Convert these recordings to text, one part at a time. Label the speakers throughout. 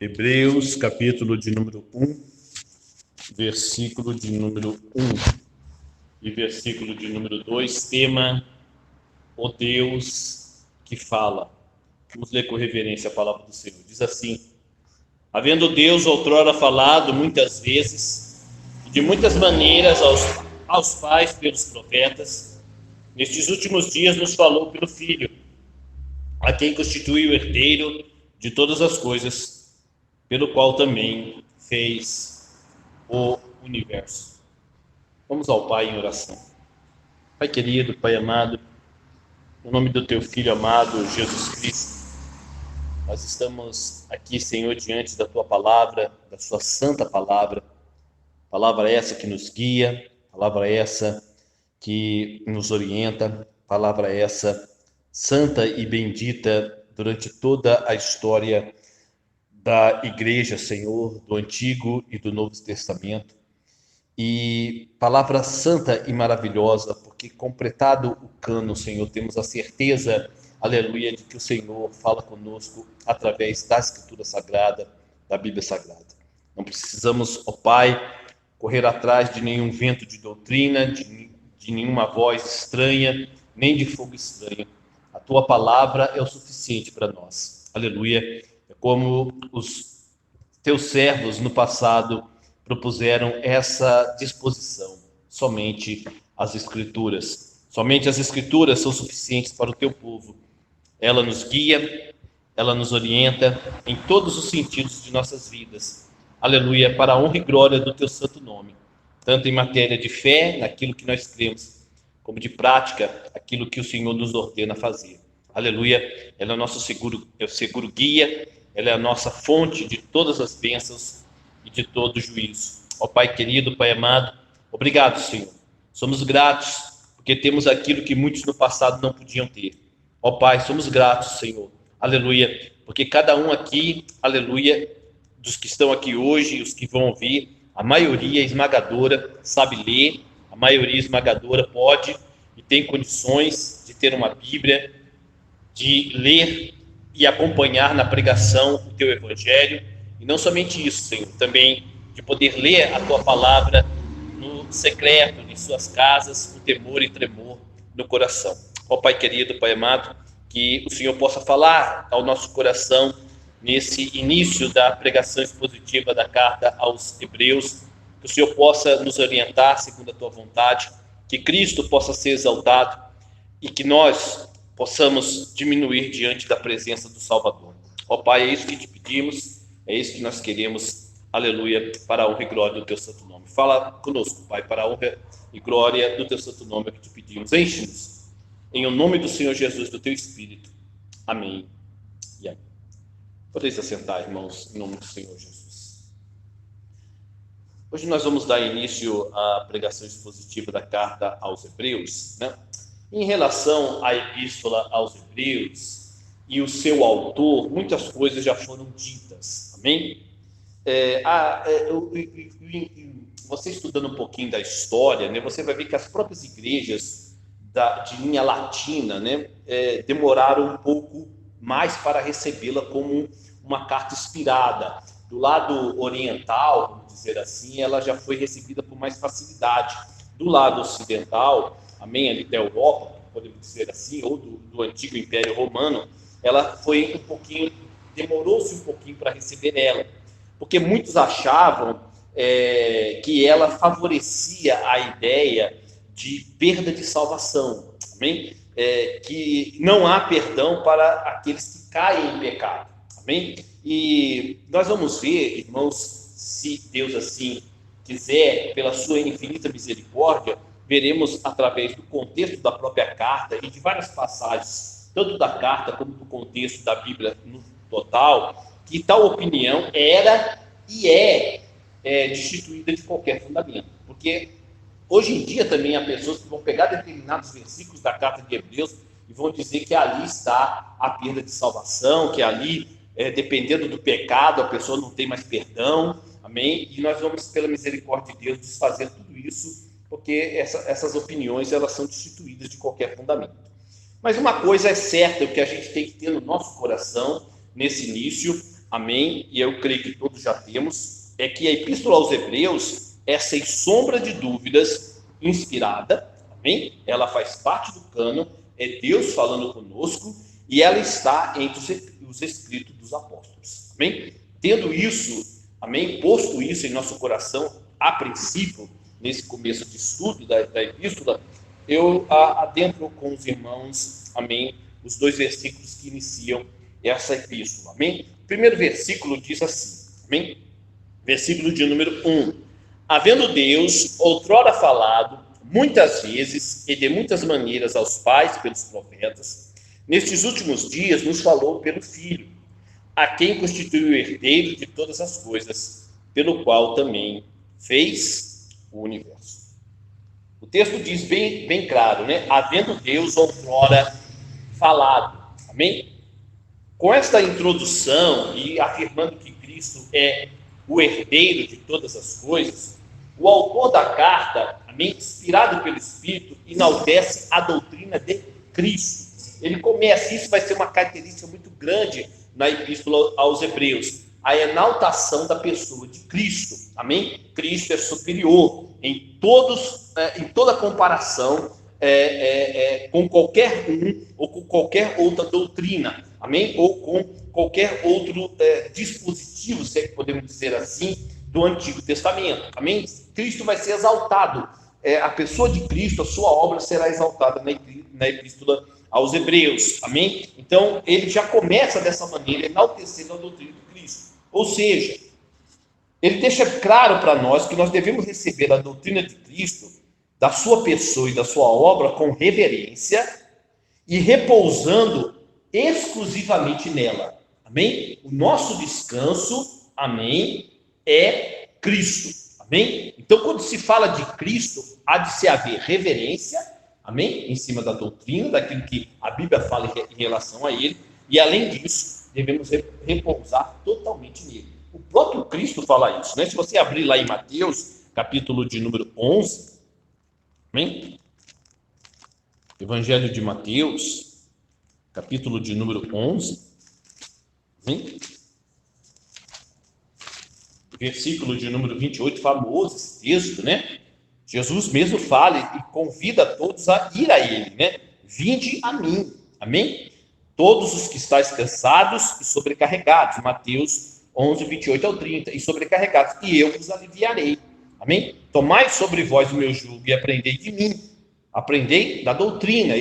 Speaker 1: Hebreus, capítulo de número 1, versículo de número 1 e versículo de número 2, tema: o Deus que fala. Vamos ler com reverência a palavra do Senhor. Diz assim: havendo Deus outrora falado muitas vezes e de muitas maneiras aos pais pelos profetas, nestes últimos dias nos falou pelo Filho, a quem constitui o herdeiro de todas as coisas, pelo qual também fez o universo. Vamos ao Pai em oração. Pai querido, Pai amado, no nome do Teu Filho amado, Jesus Cristo, nós estamos aqui, Senhor, diante da Tua palavra, da Sua santa palavra essa que nos guia, palavra essa que nos orienta, palavra essa santa e bendita durante toda a história da Igreja, Senhor, do Antigo e do Novo Testamento. E palavra santa e maravilhosa, porque completado o cânon, Senhor, temos a certeza, aleluia, de que o Senhor fala conosco através da Escritura Sagrada, da Bíblia Sagrada. Não precisamos, ó Pai, correr atrás de nenhum vento de doutrina, de nenhuma voz estranha, nem de fogo estranho. A Tua palavra é o suficiente para nós. Aleluia. É como os Teus servos no passado propuseram essa disposição. Somente as Escrituras. Somente as Escrituras são suficientes para o Teu povo. Ela nos guia, ela nos orienta em todos os sentidos de nossas vidas. Aleluia, para a honra e glória do Teu santo nome. Tanto em matéria de fé, naquilo que nós cremos, como de prática, aquilo que o Senhor nos ordena fazer. Aleluia, ela é o nosso seguro guia, ela é a nossa fonte de todas as bênçãos e de todo juízo. Ó Pai querido, Pai amado, obrigado, Senhor. Somos gratos, porque temos aquilo que muitos no passado não podiam ter. Ó Pai, somos gratos, Senhor. Aleluia, porque cada um aqui, aleluia, dos que estão aqui hoje e os que vão ouvir, a maioria esmagadora sabe ler, a maioria esmagadora pode e tem condições de ter uma Bíblia, de ler e acompanhar na pregação o Teu Evangelho, e não somente isso, Senhor, também de poder ler a Tua palavra no secreto, em suas casas, com temor e tremor no coração. Ó Pai querido, Pai amado, que o Senhor possa falar ao nosso coração nesse início da pregação expositiva da carta aos Hebreus, que o Senhor possa nos orientar segundo a Tua vontade, que Cristo possa ser exaltado e que nós possamos diminuir diante da presença do Salvador. Ó Pai, é isso que te pedimos, é isso que nós queremos, aleluia, para a honra e glória do Teu santo nome. Fala conosco, Pai, para a honra e glória do Teu santo nome, é que te pedimos. Enche-nos, em o nome do Senhor Jesus, do Teu Espírito. Amém e amém. Podeis assentar, irmãos, em nome do Senhor Jesus. Hoje nós vamos dar início à pregação expositiva da carta aos Hebreus, né? Em relação à epístola aos Hebreus e o seu autor, muitas coisas já foram ditas, amém? Você estudando um pouquinho da história, né, você vai ver que as próprias igrejas de linha latina, né, demoraram um pouco mais para recebê-la como uma carta inspirada. Do lado oriental, vamos dizer assim, ela já foi recebida com mais facilidade. Do lado ocidental, amém, ali da Europa, podemos dizer assim, ou do antigo Império Romano, ela foi demorou-se um pouquinho para receber ela, porque muitos achavam que ela favorecia a ideia de perda de salvação, amém? Que não há perdão para aqueles que caem em pecado, amém? E nós vamos ver, irmãos, se Deus assim quiser, pela sua infinita misericórdia, veremos através do contexto da própria carta e de várias passagens, tanto da carta como do contexto da Bíblia no total, que tal opinião era e é destituída de qualquer fundamento. Porque hoje em dia também há pessoas que vão pegar determinados versículos da carta de Hebreus e vão dizer que ali está a perda de salvação, que ali, dependendo do pecado, a pessoa não tem mais perdão, amém? E nós vamos, pela misericórdia de Deus, desfazer tudo isso, porque essas opiniões elas são destituídas de qualquer fundamento. Mas uma coisa é certa, o que a gente tem que ter no nosso coração, nesse início, amém, e eu creio que todos já temos, é que a Epístola aos Hebreus é, sem sombra de dúvidas, inspirada, amém? Ela faz parte do cânon, é Deus falando conosco, e ela está entre os escritos dos apóstolos, amém? Tendo isso, amém, posto isso em nosso coração, a princípio, nesse começo de estudo da epístola, eu adentro com os irmãos, amém, os 2 versículos que iniciam essa epístola, amém? O primeiro versículo diz assim, amém? Versículo de número 1. Havendo Deus outrora falado muitas vezes e de muitas maneiras aos pais pelos profetas, nestes últimos dias nos falou pelo Filho, a quem constituiu o herdeiro de todas as coisas, pelo qual também fez o universo. O texto diz bem claro, né? Havendo Deus outrora falado, amém? Com esta introdução e afirmando que Cristo é o herdeiro de todas as coisas, o autor da carta, amém, inspirado pelo Espírito, enaltece a doutrina de Cristo. Ele começa, isso vai ser uma característica muito grande na Epístola aos Hebreus, a exaltação da pessoa de Cristo, amém? Cristo é superior em toda comparação com qualquer ou com qualquer outra doutrina, amém? Ou com qualquer outro dispositivo, se é que podemos dizer assim, do Antigo Testamento, amém? Cristo vai ser exaltado, a pessoa de Cristo, a sua obra será exaltada na Epístola aos Hebreus, amém? Então, ele já começa dessa maneira, enaltecendo a doutrina de Cristo, ou seja, ele deixa claro para nós que nós devemos receber a doutrina de Cristo, da sua pessoa e da sua obra, com reverência e repousando exclusivamente nela, amém? O nosso descanso, amém, é Cristo, amém? Então, quando se fala de Cristo, há de se haver reverência, amém? Em cima da doutrina, daquilo que a Bíblia fala em relação a ele, e além disso, devemos repousar totalmente nele. O próprio Cristo fala isso, né? Se você abrir lá em Mateus, capítulo de número 11, amém? Evangelho de Mateus, capítulo de número 11, amém? Versículo de número 28, famoso esse texto, né? Jesus mesmo fala e convida todos a ir a ele, né? Vinde a mim, amém? Todos os que estáis cansados e sobrecarregados, Mateus 11, 28 ao 30, e sobrecarregados, e eu vos aliviarei, amém? Tomai sobre vós o meu jugo e aprendei de mim, aprendei da doutrina,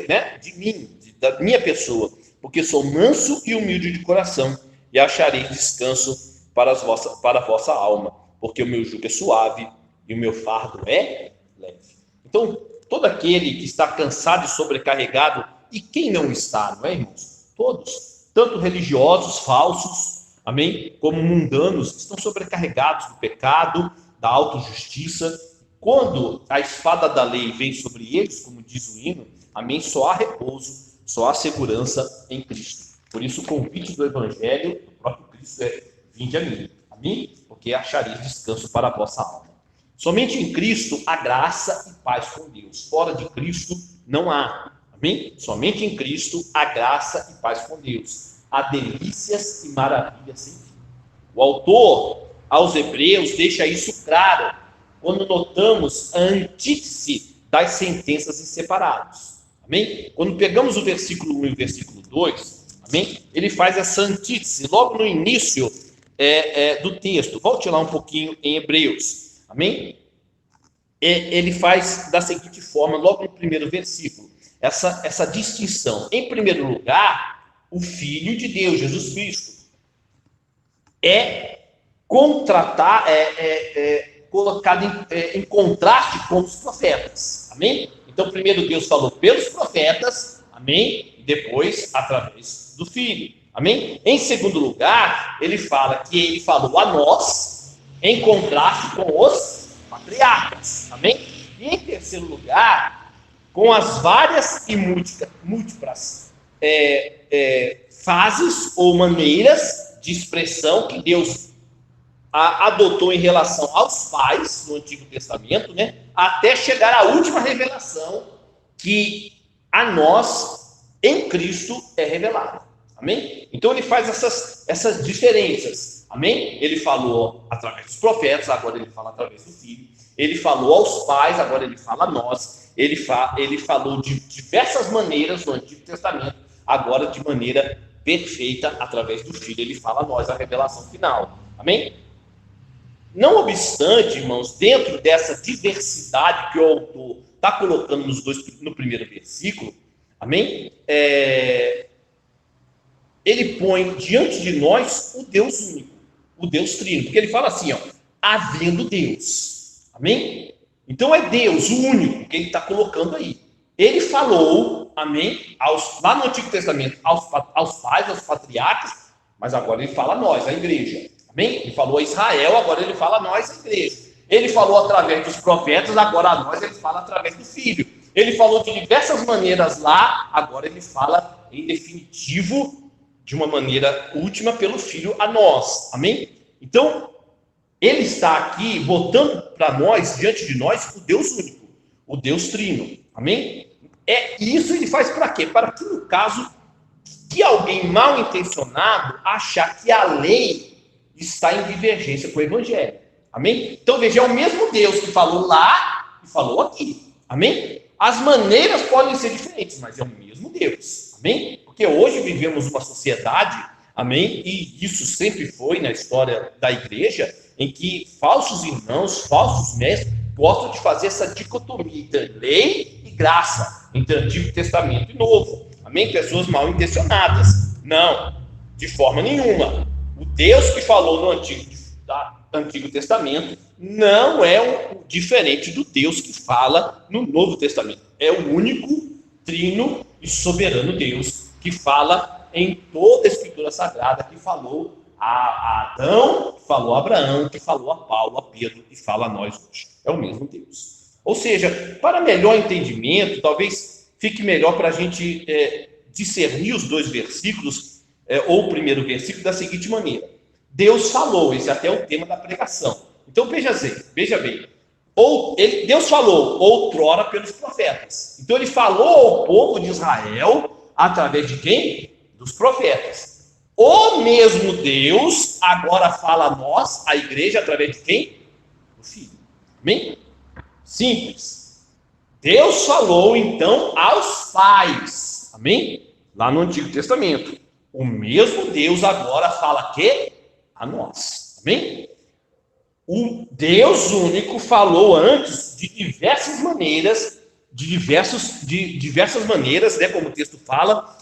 Speaker 1: né? De mim, da minha pessoa, porque sou manso e humilde de coração, e achareis descanso para a vossa alma, porque o meu jugo é suave e o meu fardo é leve. Então, todo aquele que está cansado e sobrecarregado, e quem não está, não é, irmãos? Todos, tanto religiosos falsos, amém, como mundanos, estão sobrecarregados do pecado, da autojustiça. Quando a espada da lei vem sobre eles, como diz o hino, amém, só há repouso, só há segurança em Cristo. Por isso, o convite do Evangelho, do próprio Cristo, é: vinde a mim, amém? Porque achareis descanso para a vossa alma. Somente em Cristo há graça e paz com Deus. Fora de Cristo não há, amém? Somente em Cristo há graça e paz com Deus. Há delícias e maravilhas sem fim. O autor aos Hebreus deixa isso claro quando notamos a antítese das sentenças em separados, amém? Quando pegamos o versículo 1 e o versículo 2, amém? Ele faz essa antítese logo no início do texto. Volte lá um pouquinho em Hebreus, amém? Ele faz da seguinte forma, logo no primeiro versículo, essa distinção. Em primeiro lugar, o Filho de Deus, Jesus Cristo, é colocado em contraste com os profetas, amém? Então, primeiro Deus falou pelos profetas, amém? E depois, através do Filho, amém? Em segundo lugar, ele fala que ele falou a nós, em contraste com os patriarcas, amém? E em terceiro lugar, com as várias e múltiplas fases ou maneiras de expressão que Deus adotou em relação aos pais no Antigo Testamento, né? Até chegar à última revelação que a nós, em Cristo, é revelada. Amém? Então ele faz essas diferenças. Amém? Ele falou através dos profetas, agora ele fala através do Filho. Ele falou aos pais, agora ele fala a nós. Ele falou de diversas maneiras no Antigo Testamento, agora de maneira perfeita através do Filho. Ele fala a nós a revelação final. Amém? Não obstante, irmãos, dentro dessa diversidade que o autor está colocando no primeiro versículo, amém? Ele põe diante de nós o Deus único, o Deus trino, porque ele fala assim, ó, havendo Deus, amém? Então é Deus, o único, que ele está colocando aí. Ele falou, amém, lá no Antigo Testamento, aos pais, aos patriarcas, mas agora ele fala a nós, a igreja, amém? Ele falou a Israel, agora ele fala a nós, a igreja. Ele falou através dos profetas, agora a nós ele fala através do Filho. Ele falou de diversas maneiras lá, agora ele fala em definitivo, de uma maneira última, pelo Filho a nós, amém? Então, ele está aqui botando para nós, diante de nós, o Deus único, o Deus trino, amém? Isso ele faz para quê? Para que, no caso, que alguém mal intencionado achar que a lei está em divergência com o Evangelho, amém? Então, veja, é o mesmo Deus que falou lá e falou aqui, amém? As maneiras podem ser diferentes, mas é o mesmo Deus, amém? Porque hoje vivemos uma sociedade, amém? E isso sempre foi na história da igreja, em que falsos irmãos, falsos mestres, gostam de fazer essa dicotomia entre lei e graça, entre Antigo Testamento e Novo, amém? Pessoas mal intencionadas. Não, de forma nenhuma. O Deus que falou no Antigo Testamento não é diferente do Deus que fala no Novo Testamento. É o único, trino e soberano Deus que fala em toda a Escritura Sagrada, que falou a Adão, que falou a Abraão, que falou a Paulo, a Pedro e fala a nós hoje. É o mesmo Deus. Ou seja, para melhor entendimento, talvez fique melhor para a gente discernir os dois versículos, ou o primeiro versículo, da seguinte maneira. Deus falou, esse é até o tema da pregação. Então veja bem. Deus falou outrora pelos profetas. Então ele falou ao povo de Israel através de quem? Dos profetas. O mesmo Deus agora fala a nós, a igreja, através de quem? Do Filho. Amém? Simples. Deus falou então aos pais. Amém? Lá no Antigo Testamento. O mesmo Deus agora fala que a nós. Amém? O Deus único falou antes de diversas maneiras, de diversas maneiras, né, como o texto fala,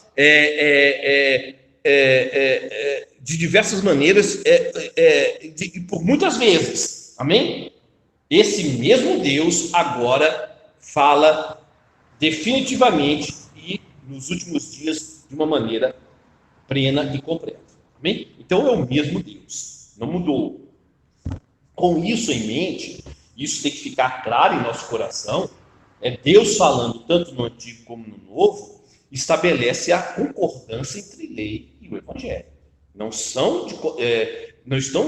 Speaker 1: de diversas maneiras, por muitas vezes. Amém? Esse mesmo Deus agora fala definitivamente e nos últimos dias de uma maneira plena e completa. Amém? Então é o mesmo Deus, não mudou. Com isso em mente, isso tem que ficar claro em nosso coração, Deus falando tanto no Antigo como no Novo, estabelece a concordância entre lei e o Evangelho. Não estão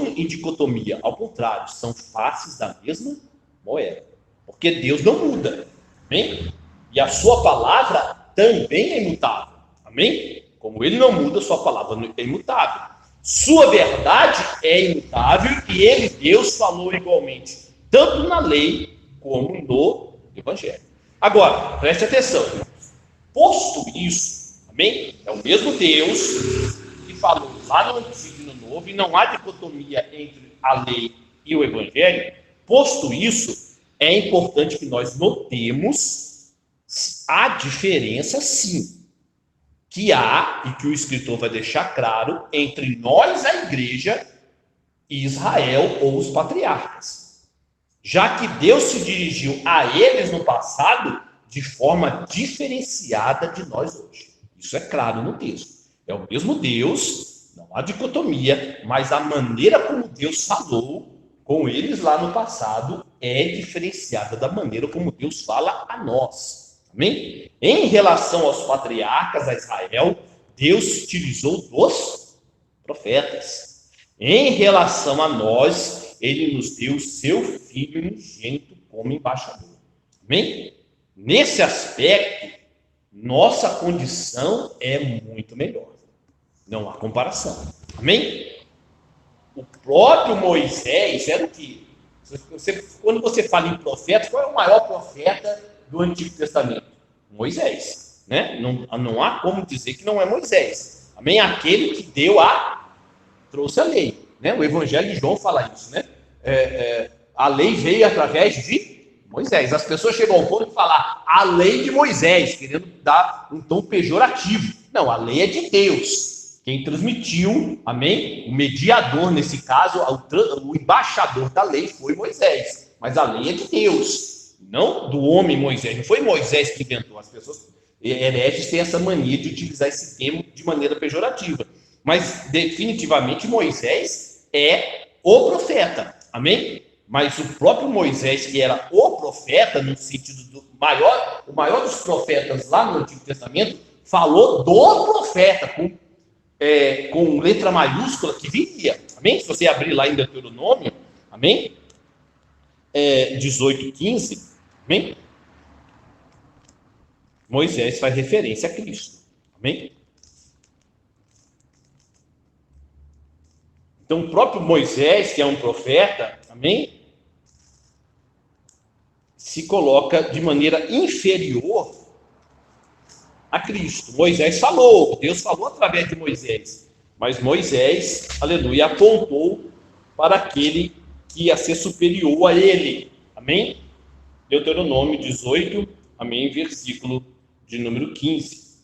Speaker 1: em dicotomia, ao contrário, são faces da mesma moeda. Porque Deus não muda, amém? E a sua palavra também é imutável, amém? Como ele não muda, sua palavra é imutável. Sua verdade é imutável e ele, Deus, falou igualmente, tanto na lei como no Evangelho. Agora, preste atenção. Posto isso, amém? É o mesmo Deus que falou lá no Antigo e no Novo, e não há dicotomia entre a lei e o Evangelho. Posto isso, é importante que nós notemos a diferença, sim, que há, e que o escritor vai deixar claro, entre nós, a igreja, e Israel ou os patriarcas. Já que Deus se dirigiu a eles no passado de forma diferenciada de nós hoje. Isso é claro no texto. É o mesmo Deus, não há dicotomia, mas a maneira como Deus falou com eles lá no passado é diferenciada da maneira como Deus fala a nós. Amém? Em relação aos patriarcas, a Israel, Deus utilizou dos profetas. Em relação a nós, ele nos deu seu Filho unigênito como embaixador. Amém? Nesse aspecto, nossa condição é muito melhor. Não há comparação. Amém? O próprio Moisés era o quê? Quando você fala em profeta, qual é o maior profeta do Antigo Testamento? Moisés. Né? Não há como dizer que não é Moisés. Amém? Aquele que trouxe a lei. Né? O Evangelho de João fala isso. Né? A lei veio através de Moisés. As pessoas chegam ao ponto de falar a lei de Moisés, querendo dar um tom pejorativo. Não, a lei é de Deus. Quem transmitiu, amém? O mediador, nesse caso, o embaixador da lei foi Moisés. Mas a lei é de Deus, não do homem Moisés. Não foi Moisés que inventou. As pessoas hereges têm essa mania de utilizar esse termo de maneira pejorativa. Mas, definitivamente, Moisés é o profeta. Amém? Mas o próprio Moisés, que era o profeta, no sentido o maior dos profetas lá no Antigo Testamento, falou do profeta, com letra maiúscula, que viria. Amém? Se você abrir lá em Deuteronômio, amém? 18:15, amém? Moisés faz referência a Cristo. Amém? Então, o próprio Moisés, que é um profeta, amém? Se coloca de maneira inferior a Cristo. Moisés falou, Deus falou através de Moisés, mas Moisés, aleluia, apontou para aquele que ia ser superior a ele. Amém? Deuteronômio 18, amém, versículo de número 15.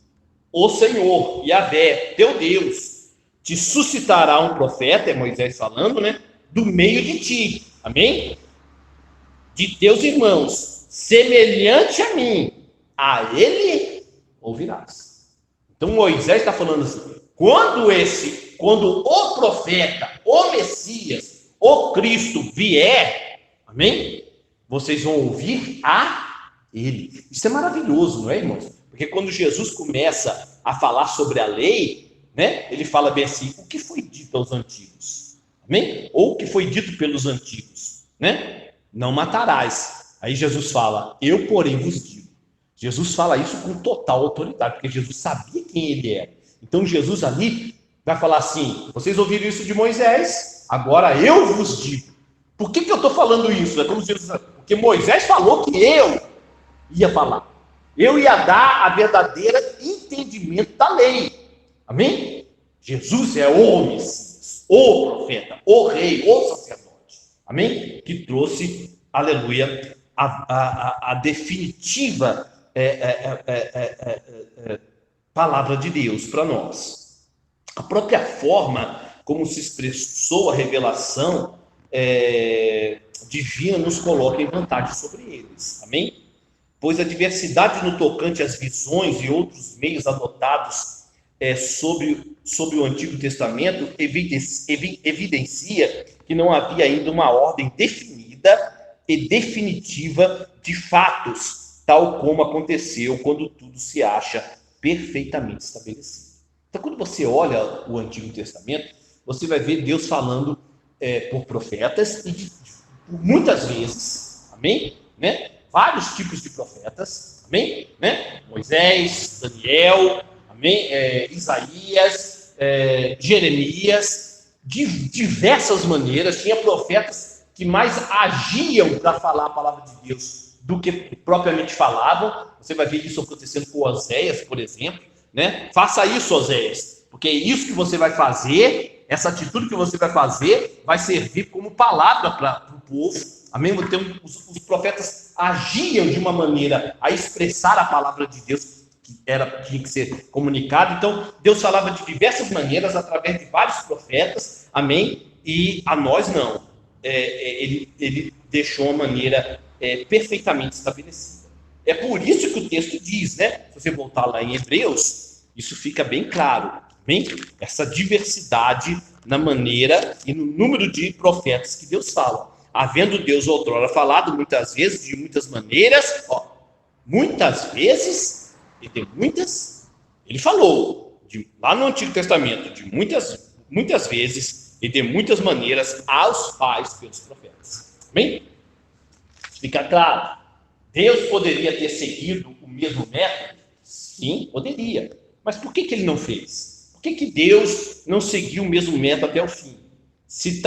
Speaker 1: O Senhor, Yahvé, teu Deus, te suscitará um profeta, é Moisés falando, né? Do meio de ti, amém? De teus irmãos, semelhante a mim, a ele ouvirás. Então Moisés está falando assim, quando o profeta, o Messias, o Cristo vier, amém? Vocês vão ouvir a ele. Isso é maravilhoso, não é, irmãos? Porque quando Jesus começa a falar sobre a lei, né? Ele fala bem assim, o que foi dito aos antigos? Amém? Ou o que foi dito pelos antigos, né? Não matarás. Aí Jesus fala, eu porém vos digo. Jesus fala isso com total autoridade, porque Jesus sabia quem ele era. Então Jesus ali vai falar assim, vocês ouviram isso de Moisés, agora eu vos digo. Por que eu estou falando isso? É como Jesus, porque Moisés falou que eu ia falar. Eu ia dar a verdadeira entendimento da lei. Amém? Jesus é o Messias, o profeta, o rei, o sacerdote. Amém? Que trouxe, aleluia, a definitiva palavra de Deus para nós. A própria forma como se expressou a revelação divina nos coloca em vantagem sobre eles. Amém? Pois a diversidade no tocante às visões e outros meios adotados sobre o Antigo Testamento evidencia que não havia ainda uma ordem definida e definitiva de fatos, tal como aconteceu quando tudo se acha perfeitamente estabelecido. Então, quando você olha o Antigo Testamento, você vai ver Deus falando por profetas e por muitas vezes, amém? Né? Vários tipos de profetas, amém? Né? Moisés, Daniel, amém? Isaías, Jeremias, de diversas maneiras. Tinha profetas que mais agiam para falar a palavra de Deus do que propriamente falavam. Você vai ver isso acontecendo com Oséias, por exemplo, né? Faça isso, Oséias, porque é isso que você vai fazer, essa atitude que você vai fazer vai servir como palavra para o povo. Amém? Então, os profetas agiam de uma maneira a expressar a palavra de Deus que tinha que ser comunicada. Então, Deus falava de diversas maneiras através de vários profetas. Amém? E a nós não. Ele deixou uma maneira perfeitamente estabelecida. É por isso que o texto diz, né? Se você voltar lá em Hebreus, isso fica bem claro. Amém? Essa diversidade na maneira e no número de profetas que Deus fala. Havendo Deus outrora falado muitas vezes, de muitas maneiras, muitas vezes, e de muitas, ele falou, lá no Antigo Testamento, de muitas vezes, e de muitas maneiras, aos pais pelos profetas. Amém? Fica claro. Deus poderia ter seguido o mesmo método? Sim, poderia. Mas por que ele não fez? Por que Deus não seguiu o mesmo método até o fim? Se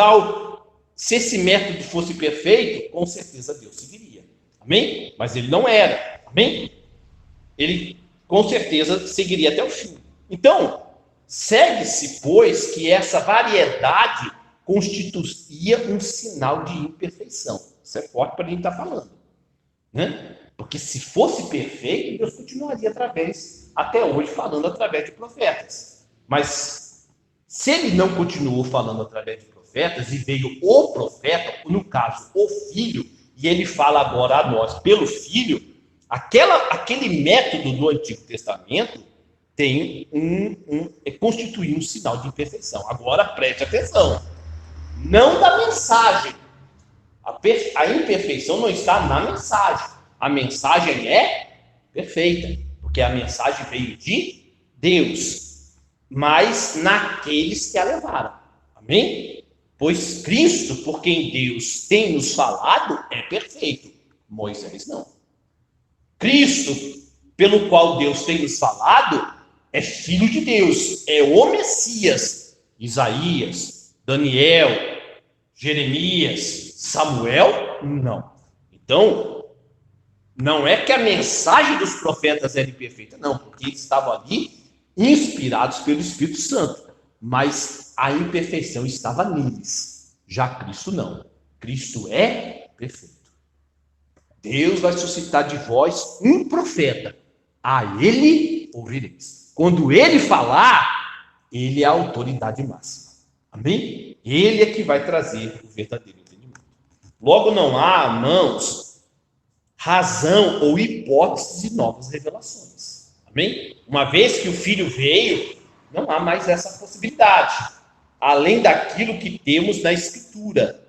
Speaker 1: esse método fosse perfeito, com certeza Deus seguiria. Amém? Mas ele não era. Amém? Ele com certeza seguiria até o fim. Então, segue-se, pois, que essa variedade constituía um sinal de imperfeição. Isso é forte para a gente estar falando, né? Porque se fosse perfeito, Deus continuaria até hoje, falando através de profetas. Mas se ele não continuou falando através de profetas, e veio o profeta, no caso, o Filho, e ele fala agora a nós pelo Filho, aquele método do Antigo Testamento constitui um sinal de imperfeição. Agora preste atenção, não da mensagem. A imperfeição não está na mensagem. A mensagem é perfeita, porque a mensagem veio de Deus, mas naqueles que a levaram. Amém? Pois Cristo, por quem Deus tem nos falado, é perfeito. Moisés não. Cristo, pelo qual Deus tem nos falado, é filho de Deus, é o Messias. Isaías, Daniel, Jeremias, Samuel, não. Então, não é que a mensagem dos profetas era imperfeita, não, porque eles estavam ali inspirados pelo Espírito Santo, mas a imperfeição estava neles. Já Cristo não. Cristo é perfeito. Deus vai suscitar de vós um profeta, a ele ouvireis. Quando ele falar, ele é a autoridade máxima. Amém? Ele é que vai trazer o verdadeiro entendimento. Logo, não há, irmãos, razão ou hipótese de novas revelações. Amém? Uma vez que o Filho veio, não há mais essa possibilidade. Além daquilo que temos na Escritura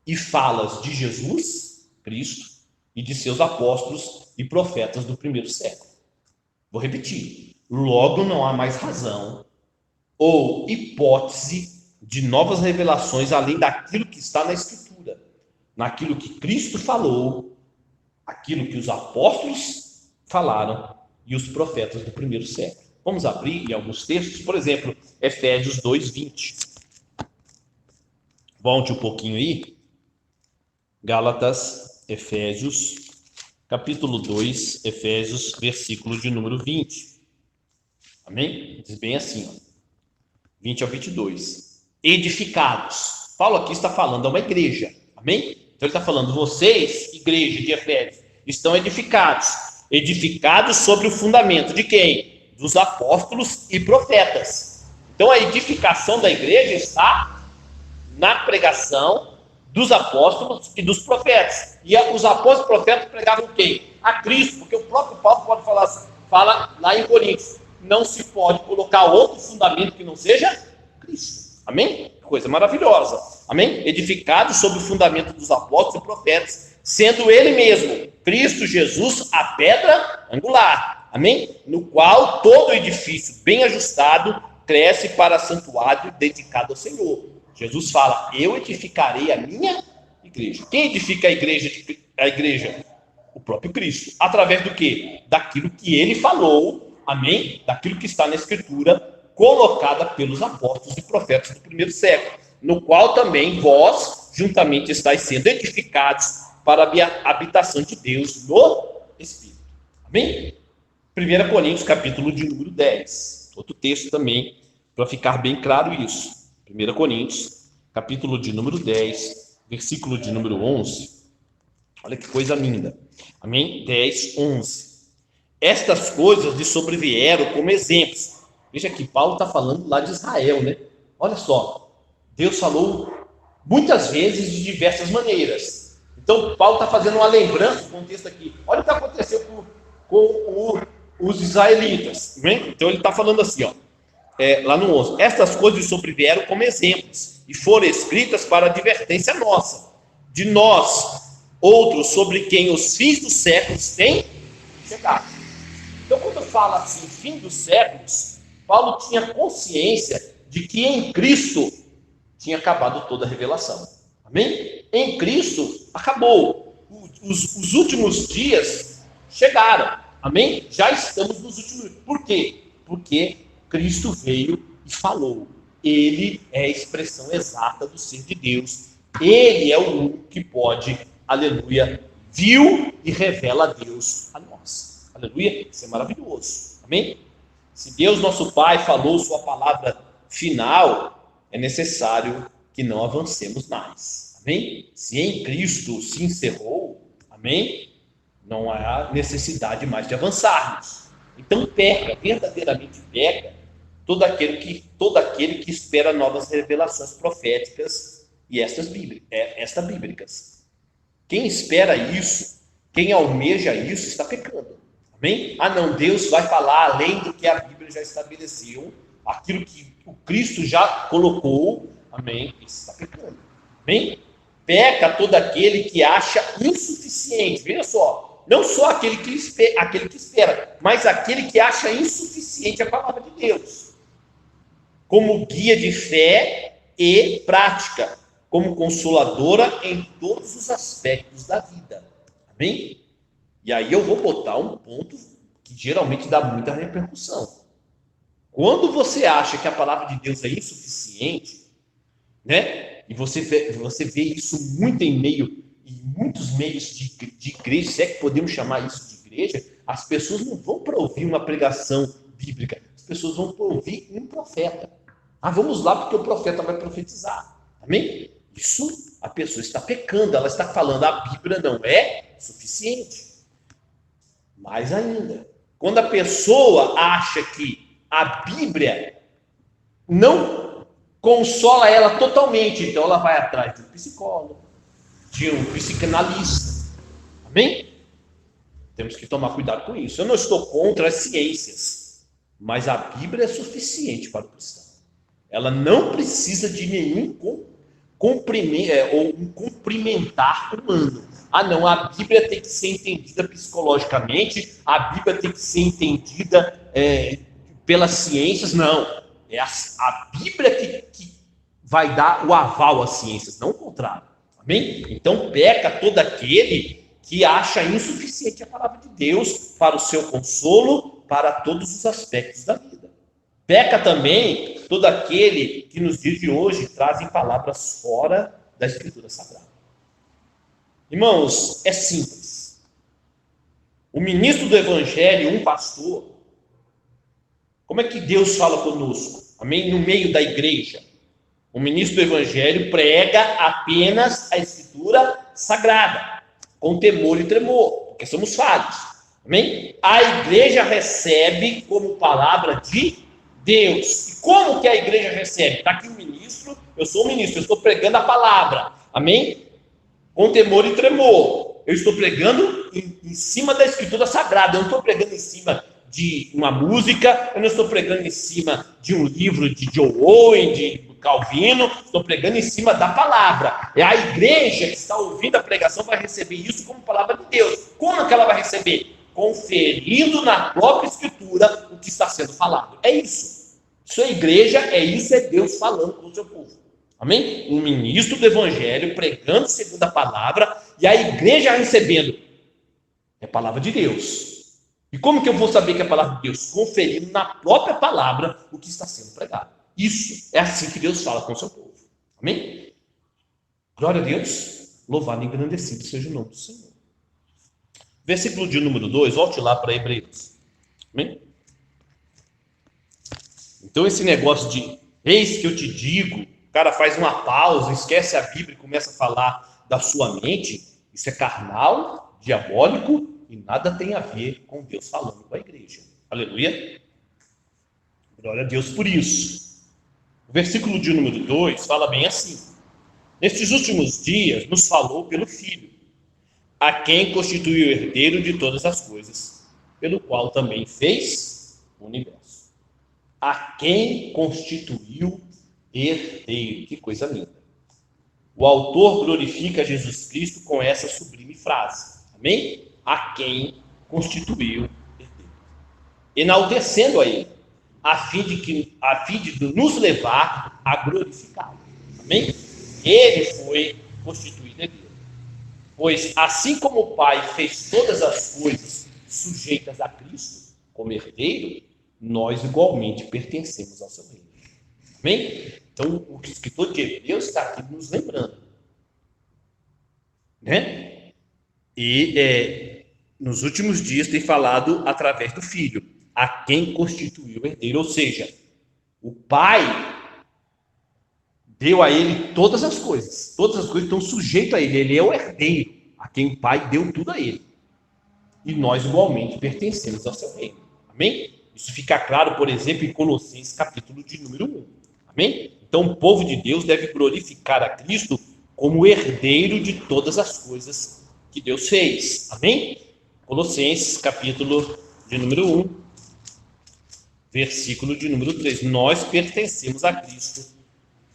Speaker 1: e falas de Jesus, Cristo, e de seus apóstolos e profetas do primeiro século. Vou repetir. Logo, não há mais razão ou hipótese de novas revelações além daquilo que está na Escritura, naquilo que Cristo falou, aquilo que os apóstolos falaram e os profetas do primeiro século. Vamos abrir em alguns textos, por exemplo, Efésios 2:20. Volte um pouquinho aí. Gálatas, Efésios, capítulo 2, Efésios, versículo de número 20. Amém? Diz bem assim, ó, 20 ao 22. Edificados. Paulo aqui está falando a uma igreja. Amém? Então ele está falando, vocês, igreja de Efésios, estão edificados. Edificados sobre o fundamento de quem? Dos apóstolos e profetas. Então a edificação da igreja está na pregação dos apóstolos e dos profetas. E os apóstolos e profetas pregavam quem? A Cristo, porque o próprio Paulo pode fala lá em Coríntios, não se pode colocar outro fundamento que não seja Cristo. Amém? Coisa maravilhosa. Amém? Edificado sobre o fundamento dos apóstolos e profetas, sendo ele mesmo, Cristo Jesus, a pedra angular. Amém? No qual todo edifício bem ajustado cresce para santuário dedicado ao Senhor. Jesus fala, eu edificarei a minha igreja. Quem edifica a igreja? O próprio Cristo. Através do quê? Daquilo que ele falou, amém? Daquilo que está na Escritura, colocada pelos apóstolos e profetas do primeiro século, no qual também vós, juntamente, estáis sendo edificados para a habitação de Deus no Espírito. Amém? 1 Coríntios, capítulo de número 10. Outro texto também, para ficar bem claro isso. 1 Coríntios, capítulo de número 10, versículo de número 11. Olha que coisa linda. Amém? 10, 11. Estas coisas lhe sobrevieram como exemplos. Veja que Paulo está falando lá de Israel, né? Olha só. Deus falou muitas vezes de diversas maneiras. Então, Paulo está fazendo uma lembrança do contexto aqui. Olha o que aconteceu com os israelitas. Né? Então, ele está falando assim, ó. Lá no 11, estas coisas sobrevieram como exemplos e foram escritas para advertência nossa, de nós, outros sobre quem os fins dos séculos têm chegado. Então, quando fala assim, fim dos séculos, Paulo tinha consciência de que em Cristo tinha acabado toda a revelação. Amém? Em Cristo acabou. Os últimos dias chegaram. Amém? Já estamos nos últimos dias. Por quê? Porque Cristo veio e falou. Ele é a expressão exata do ser de Deus. Ele é o único que pode, aleluia, viu e revela a Deus a nós. Aleluia, isso é maravilhoso. Amém? Se Deus, nosso Pai, falou sua palavra final, é necessário que não avancemos mais. Amém? Se em Cristo se encerrou, amém? Não há necessidade mais de avançarmos. Então peca, verdadeiramente peca, todo aquele que espera novas revelações proféticas e estas bíblicas. Quem espera isso, quem almeja isso, está pecando. Amém? Ah, não, Deus vai falar além do que a Bíblia já estabeleceu, aquilo que o Cristo já colocou, amém? Isso está pecando. Amém? Peca todo aquele que acha insuficiente. Veja só, não só aquele que espera, mas aquele que acha insuficiente a palavra de Deus, como guia de fé e prática, como consoladora em todos os aspectos da vida. Amém? E aí eu vou botar um ponto que geralmente dá muita repercussão. Quando você acha que a palavra de Deus é insuficiente, né? E você vê isso muito em muitos meios de igreja, se é que podemos chamar isso de igreja, as pessoas não vão para ouvir uma pregação bíblica, as pessoas vão para ouvir um profeta. Ah, vamos lá porque o profeta vai profetizar. Amém? Isso, a pessoa está pecando, ela está falando, a Bíblia não é suficiente. Mais ainda, quando a pessoa acha que a Bíblia não consola ela totalmente, então ela vai atrás de um psicólogo, de um psicanalista. Amém? Temos que tomar cuidado com isso. Eu não estou contra as ciências, mas a Bíblia é suficiente para o cristão. Ela não precisa de nenhum cumprimentar humano. Ah, não, a Bíblia tem que ser entendida psicologicamente, a Bíblia tem que ser entendida pelas ciências. Não, é a Bíblia que vai dar o aval às ciências, não o contrário. Amém? Então peca todo aquele que acha insuficiente a palavra de Deus para o seu consolo, para todos os aspectos da vida. Peca também todo aquele que nos dias de hoje trazem palavras fora da Escritura Sagrada. Irmãos, é simples. O ministro do Evangelho, um pastor, como é que Deus fala conosco? Amém? No meio da igreja. O ministro do Evangelho prega apenas a Escritura Sagrada, com temor e tremor, porque somos falhos. Amém? A igreja recebe como palavra de Deus. E como que a igreja recebe? Está aqui o ministro, eu sou o ministro, eu estou pregando a palavra. Amém? Com temor e tremor. Eu estou pregando em cima da Escritura Sagrada. Eu não estou pregando em cima de uma música, eu não estou pregando em cima de um livro de John Owen, de Calvino, estou pregando em cima da palavra. É a igreja que está ouvindo a pregação vai receber isso como palavra de Deus. Como que ela vai receber? Conferindo na própria Escritura o que está sendo falado. É isso. Isso é igreja, isso é Deus falando com o seu povo. Amém? Um ministro do Evangelho pregando segundo a palavra e a igreja recebendo. É palavra de Deus. E como que eu vou saber que é a palavra de Deus? Conferindo na própria palavra o que está sendo pregado. Isso é assim que Deus fala com o seu povo. Amém? Glória a Deus. Louvado e engrandecido seja o nome do Senhor. Versículo de número 2, volte lá para Hebreus. Amém? Então esse negócio de eis que eu te digo, o cara faz uma pausa, esquece a Bíblia e começa a falar da sua mente, isso é carnal, diabólico e nada tem a ver com Deus falando com a igreja. Aleluia. Glória a Deus por isso. O versículo de número 2 fala bem assim: nestes últimos dias nos falou pelo Filho, a quem constituiu o herdeiro de todas as coisas, pelo qual também fez o universo. A quem constituiu herdeiro. Que coisa linda. O autor glorifica Jesus Cristo com essa sublime frase. Amém? A quem constituiu herdeiro. Enaltecendo a ele, a fim de nos levar a glorificá-lo. Amém? Ele foi constituído herdeiro. Pois assim como o Pai fez todas as coisas sujeitas a Cristo como herdeiro, nós igualmente pertencemos ao seu reino. Amém? Então, o escritor de Hebreus está aqui nos lembrando, né? E nos últimos dias tem falado através do Filho, a quem constituiu o herdeiro, ou seja, o Pai deu a ele todas as coisas estão sujeitas a ele, ele é o herdeiro, a quem o Pai deu tudo a ele. E nós igualmente pertencemos ao seu reino. Amém? Isso fica claro, por exemplo, em Colossenses capítulo de número 1. Amém? Então o povo de Deus deve glorificar a Cristo como herdeiro de todas as coisas que Deus fez. Amém? Colossenses capítulo de número 1, versículo de número 3. Nós pertencemos a Cristo.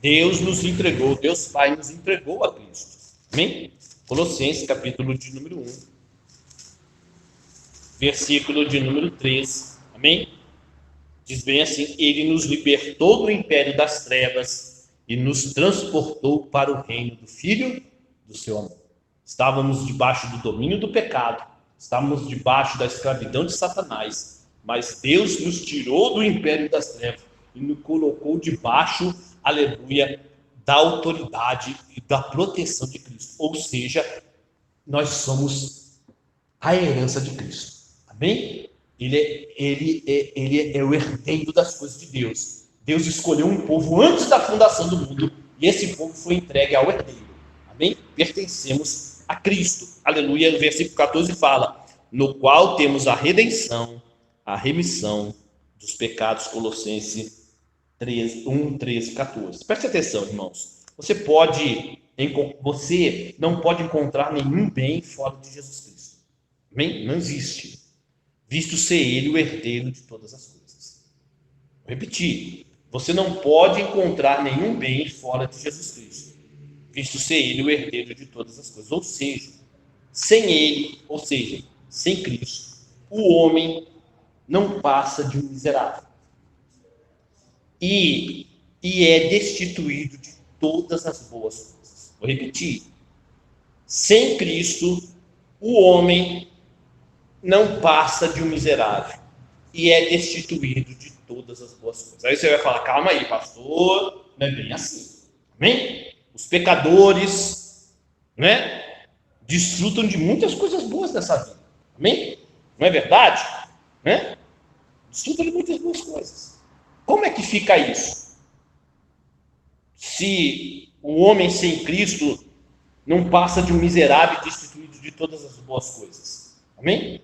Speaker 1: Deus nos entregou, Deus Pai nos entregou a Cristo. Amém? Colossenses capítulo de número 1, versículo de número 3. Amém? Diz bem assim: ele nos libertou do império das trevas e nos transportou para o reino do Filho do seu amor. Estávamos debaixo do domínio do pecado, estávamos debaixo da escravidão de Satanás, mas Deus nos tirou do império das trevas e nos colocou debaixo, aleluia, da autoridade e da proteção de Cristo. Ou seja, nós somos a herança de Cristo. Amém? Ele é o herdeiro das coisas de Deus. Deus escolheu um povo antes da fundação do mundo e esse povo foi entregue ao herdeiro. Amém? Pertencemos a Cristo. Aleluia. O versículo 14 fala: no qual temos a redenção, a remissão dos pecados. Colossenses 1, 13, 14. Preste atenção, irmãos. Você não pode encontrar nenhum bem fora de Jesus Cristo. Amém? Não existe. Visto ser ele o herdeiro de todas as coisas. Vou repetir. Você não pode encontrar nenhum bem fora de Jesus Cristo. Visto ser ele o herdeiro de todas as coisas. Ou seja, sem Cristo, o homem não passa de um miserável. E é destituído de todas as boas coisas. Vou repetir. Sem Cristo, o homem não passa de um miserável e é destituído de todas as boas coisas. Aí você vai falar: calma aí, pastor, não é bem assim. Amém? Os pecadores, né, desfrutam de muitas coisas boas nessa vida. Amém? Não é verdade? Né? Desfrutam de muitas boas coisas. Como é que fica isso? Se o homem sem Cristo não passa de um miserável destituído de todas as boas coisas. Amém?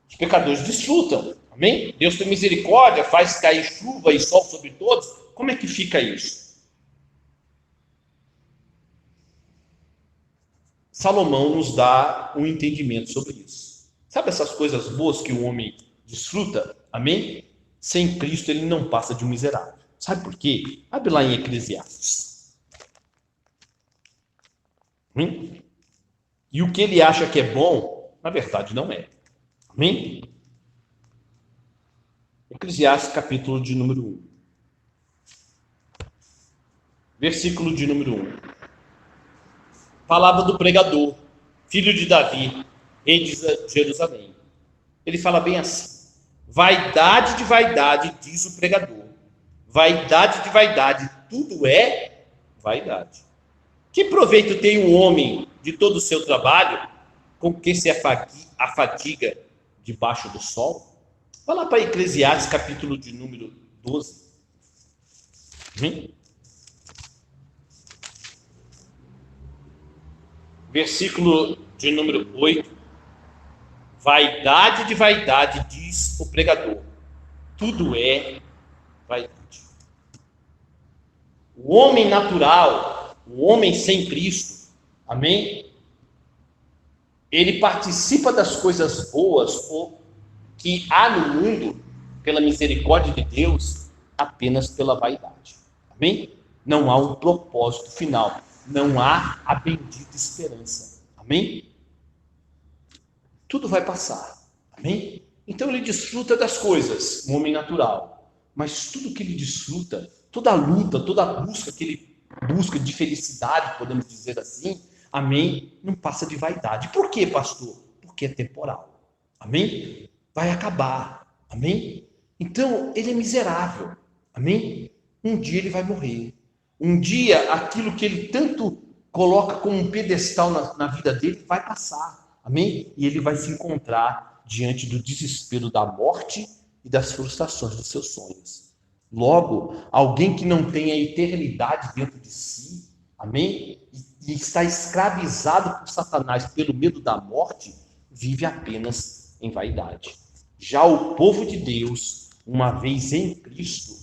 Speaker 1: Os pecadores desfrutam. Amém? Deus tem misericórdia, faz cair chuva e sol sobre todos. Como é que fica isso? Salomão nos dá um entendimento sobre isso. Sabe essas coisas boas que o homem desfruta? Amém? Sem Cristo ele não passa de um miserável. Sabe por quê? Abre lá em Eclesiastes. E o que ele acha que é bom, na verdade não é. Amém? Eclesiastes capítulo de número 1. Versículo de número 1. Palavra do pregador, filho de Davi, rei de Jerusalém. Ele fala bem assim: vaidade de vaidade, diz o pregador. Vaidade de vaidade, tudo é vaidade. Que proveito tem o homem de todo o seu trabalho, com que se afadiga debaixo do sol? Vai lá para Eclesiastes, capítulo de número 12. Versículo de número 8. Vaidade de vaidade, diz o pregador. Tudo é vaidade. O homem natural, o homem sem Cristo, amém? Ele participa das coisas boas que há no mundo, pela misericórdia de Deus, apenas pela vaidade. Amém? Não há um propósito final. Não há a bendita esperança. Amém? Tudo vai passar. Amém? Então ele desfruta das coisas, um homem natural. Mas tudo que ele desfruta, toda a luta, toda a busca que ele busca de felicidade, podemos dizer assim, amém? Não passa de vaidade. Por quê, pastor? Porque é temporal. Amém? Vai acabar. Amém? Então, ele é miserável. Amém?
Speaker 2: um dia ele vai morrer. Um dia, aquilo que ele tanto coloca como um pedestal na vida dele vai passar. Amém? E ele vai se encontrar diante do desespero da morte e das frustrações dos seus sonhos. Logo, alguém que não tem a eternidade dentro de si, amém? E está escravizado por Satanás pelo medo da morte, vive apenas em vaidade. Já o povo de Deus, uma vez em Cristo,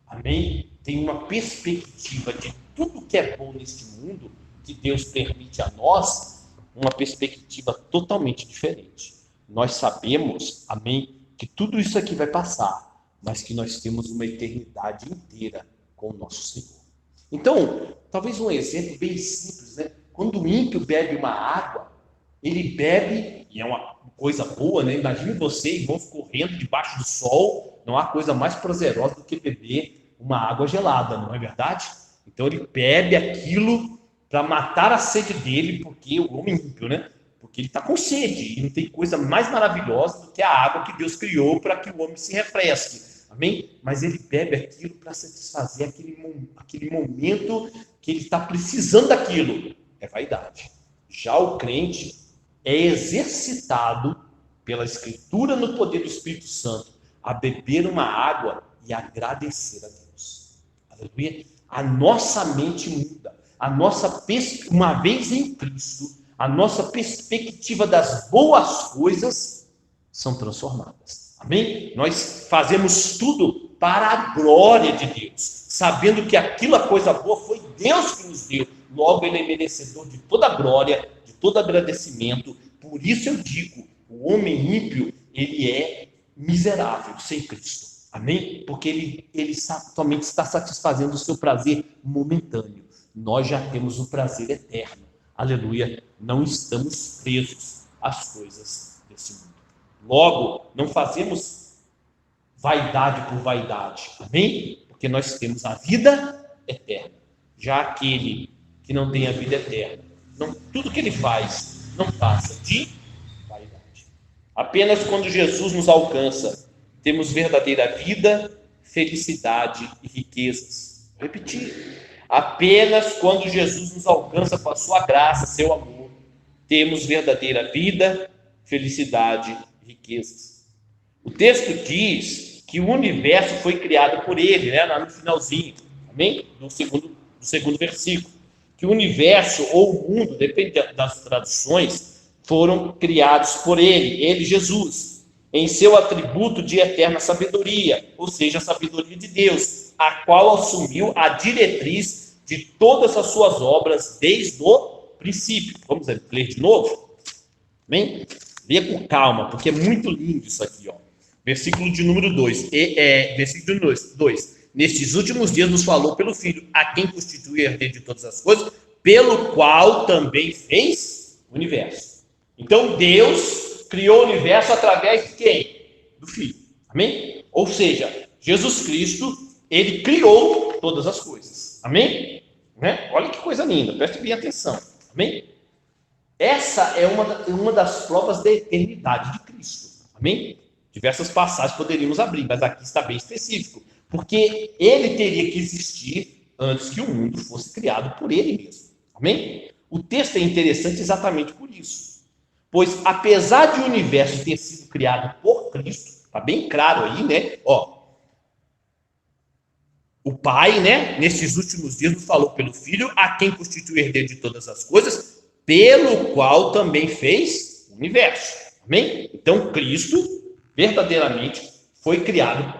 Speaker 2: amém? Tem uma perspectiva de tudo que é bom neste mundo, que Deus permite a nós, uma perspectiva totalmente diferente. Nós sabemos, amém, que tudo isso aqui vai passar, mas que nós temos uma eternidade inteira com o nosso Senhor. Então, talvez um exemplo bem simples, né? Quando o ímpio bebe uma água, ele bebe, e é uma coisa boa, né? Imagine você, irmãos, correndo debaixo do sol, não há coisa mais prazerosa do que beber uma água gelada, não é verdade? Então ele bebe aquilo para matar a sede dele, porque o homem ímpio, né? Porque ele está com sede, e não tem coisa mais maravilhosa do que a água que Deus criou para que o homem se refresque. Amém? Mas ele bebe aquilo para satisfazer aquele momento que ele está precisando daquilo. É vaidade. Já o crente é exercitado pela Escritura no poder do Espírito Santo a beber uma água e agradecer a Deus. Aleluia. A nossa mente muda. Uma vez em Cristo, a nossa perspectiva das boas coisas são transformadas. Amém? Nós fazemos tudo para a glória de Deus, sabendo que aquilo, a coisa boa, foi Deus que nos deu. Logo, ele é merecedor de toda a glória, de todo agradecimento. Por isso eu digo, o homem ímpio, ele é miserável sem Cristo. Amém? Porque ele somente está satisfazendo o seu prazer momentâneo. Nós já temos o prazer eterno. Aleluia. Não estamos presos às coisas desse mundo. Logo, não fazemos vaidade por vaidade. Amém? Porque nós temos a vida eterna. Já aquele que não tem a vida eterna, tudo que ele faz não passa de vaidade. Apenas quando Jesus nos alcança, temos verdadeira vida, felicidade e riquezas. Vou repetir. Apenas quando Jesus nos alcança com a sua graça, seu amor, temos verdadeira vida, felicidade e riquezas. O texto diz que o universo foi criado por ele, né? Lá no finalzinho, amém? Do segundo versículo. Que o universo ou o mundo, depende das traduções, foram criados por ele, Jesus, em seu atributo de eterna sabedoria, ou seja, a sabedoria de Deus, a qual assumiu a diretriz de todas as suas obras desde o princípio. Vamos ler de novo? Amém? Leia com calma, porque é muito lindo isso aqui, ó. Versículo de número 2. Versículo de 2. Nestes últimos dias nos falou pelo Filho, a quem constitui herdeiro de todas as coisas, pelo qual também fez o universo. Então, Deus criou o universo através de quem? Do Filho. Amém? Ou seja, Jesus Cristo, ele criou todas as coisas. Amém? Né? Olha que coisa linda, preste bem atenção. Amém? Essa é uma das provas da eternidade de Cristo. Amém? Diversas passagens poderíamos abrir, mas aqui está bem específico. Porque ele teria que existir antes que o mundo fosse criado por ele mesmo. Amém? O texto é interessante exatamente por isso. Pois, apesar de o universo ter sido criado por Cristo, está bem claro aí, né? Ó, o Pai, né, nesses últimos dias nos falou pelo Filho, a quem constitui o herdeiro de todas as coisas, pelo qual também fez o universo. Amém? Então, Cristo, verdadeiramente, o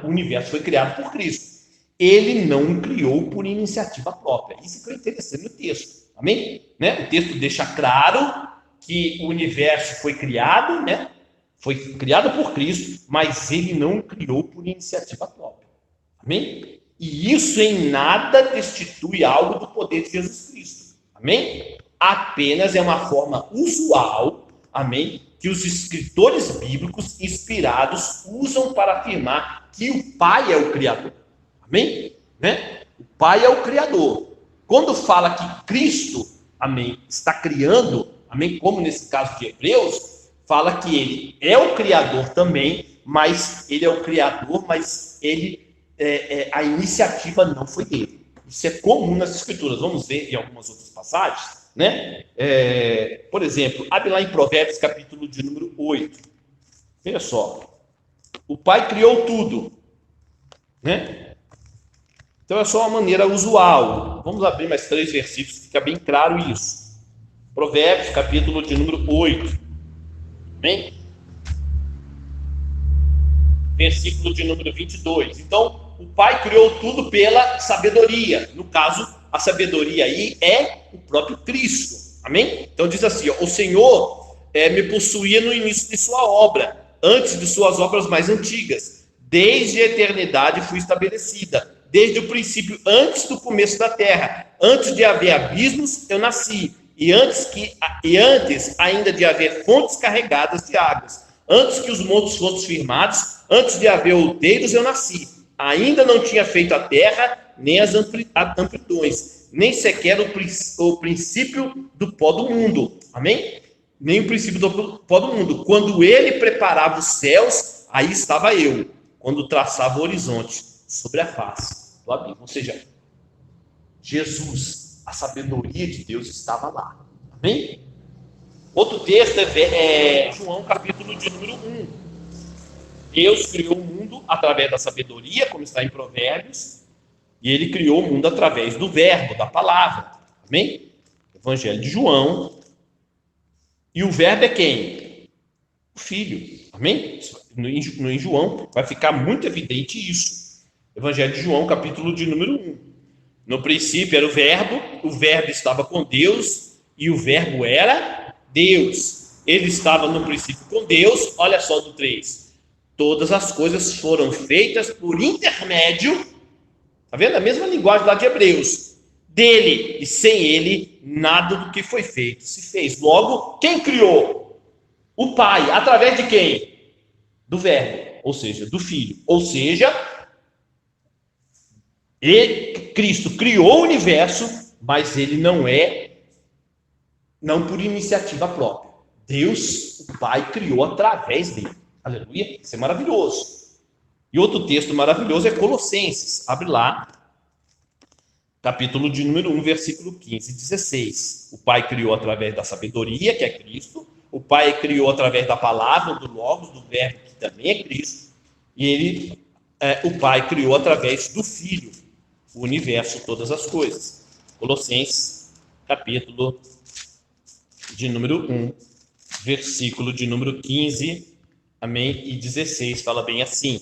Speaker 2: universo foi criado por Cristo. Ele não o criou por iniciativa própria. Isso que é interessante no texto. Amém? Né? O texto deixa claro que o universo foi criado, né? Foi criado por Cristo, mas ele não o criou por iniciativa própria. Amém? E isso em nada destitui algo do poder de Jesus Cristo. Amém? Apenas é uma forma usual, amém, que os escritores bíblicos inspirados usam para afirmar que o Pai é o Criador. Amém? Né? O Pai é o Criador. Quando fala que Cristo, amém, está criando, amém, como nesse caso de Hebreus, fala que ele é o Criador também, mas ele é o Criador, mas ele a iniciativa não foi dele. Isso é comum nas Escrituras. Vamos ver em algumas outras passagens, né? Por exemplo, abre lá em Provérbios, capítulo de número 8. Veja só. O Pai criou tudo, né? Então é só uma maneira usual. Vamos abrir mais 3 versículos, fica bem claro isso. Provérbios, capítulo de número 8. Bem? Versículo de número 22. Então, o Pai criou tudo pela sabedoria. No caso, a sabedoria aí é o próprio Cristo. Amém? Então diz assim, ó, o Senhor me possuía no início de sua obra, antes de suas obras mais antigas. Desde a eternidade fui estabelecida. Desde o princípio, antes do começo da terra. Antes de haver abismos, eu nasci. E antes ainda de haver fontes carregadas de águas. Antes que os montes fossem firmados, antes de haver outeiros, eu nasci. Ainda não tinha feito a terra, nem as amplitudes, nem sequer o princípio do pó do mundo. Amém? Nem o princípio do pó do mundo. Quando ele preparava os céus, aí estava eu. Quando traçava o horizonte sobre a face do abismo. Ou seja, Jesus, a sabedoria de Deus estava lá. Amém? Outro texto é João, capítulo de número 1. Deus criou o mundo através da sabedoria, como está em Provérbios, e ele criou o mundo através do verbo, da palavra. Amém? Evangelho de João. E o verbo é quem? O Filho. Amém? No João vai ficar muito evidente isso. Evangelho de João, capítulo de número 1. No princípio era o verbo estava com Deus, e o verbo era Deus. Ele estava no princípio com Deus. Olha só do 3. Todas as coisas foram feitas por intermédio, tá vendo? A mesma linguagem lá de Hebreus. Dele, e sem ele, nada do que foi feito se fez. Logo, quem criou? O Pai. Através de quem? Do verbo, ou seja, do Filho. Ou seja, Cristo criou o universo, mas ele não por iniciativa própria. Deus, o Pai, criou através dele. Aleluia, isso é maravilhoso. E outro texto maravilhoso é Colossenses. Abre lá, capítulo de número 1, versículo 15 e 16. O Pai criou através da sabedoria, que é Cristo. O Pai criou através da palavra, do Logos, do Verbo, que também é Cristo. E o Pai criou através do Filho o universo, todas as coisas. Colossenses, capítulo de número 1, versículo de número 15, amém, e 16, fala bem assim: